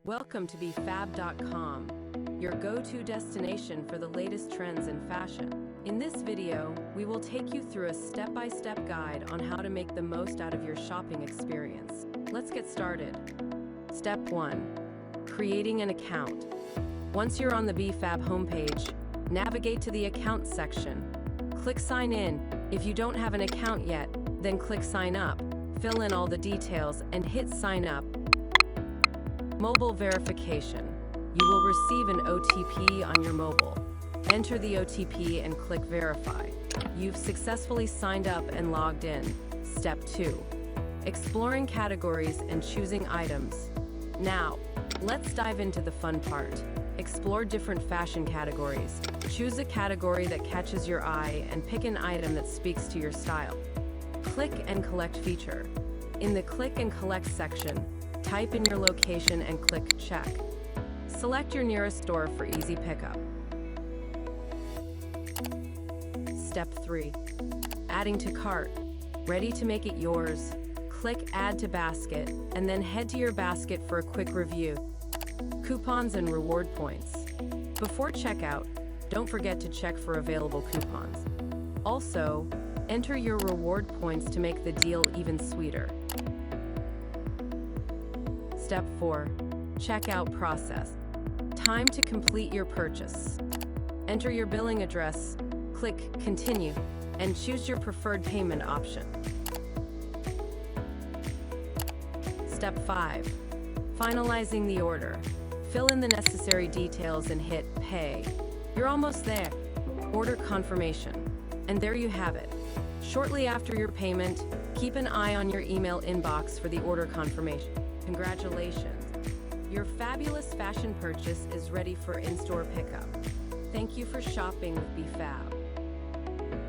Welcome to BFab.com, your go-to destination for the latest trends in fashion. In this video, we will take you through a step-by-step guide on how to make the most out of your shopping experience. Let's get started. Step 1. Creating an account. Once you're on the BFab homepage, navigate to the Account section. Click Sign In. If you don't have an account yet, then click Sign Up. Fill in all the details and hit Sign Up. Mobile verification. You will receive an OTP on your mobile. Enter the OTP and click Verify. You've successfully signed up and logged in. Step 2. Exploring categories and choosing items. Now, let's dive into the fun part. Explore different fashion categories. Choose a category that catches your eye and pick an item that speaks to your style. Click and Collect feature. In the Click and Collect section, type in your location and click Check. Select your nearest store for easy pickup. Step 3. Adding to cart. Ready to make it yours? Click Add to Basket and then head to your basket for a quick review. Coupons and reward points. Before checkout, don't forget to check for available coupons. Also, enter your reward points to make the deal even sweeter. Step 4. Checkout process. Time to complete your purchase. Enter your billing address, click Continue, and choose your preferred payment option. Step 5. Finalizing the order. Fill in the necessary details and hit Pay. You're almost there. Order confirmation. And there you have it. Shortly after your payment, keep an eye on your email inbox for the order confirmation. Congratulations! Your fabulous fashion purchase is ready for in-store pickup. Thank you for shopping with BFab.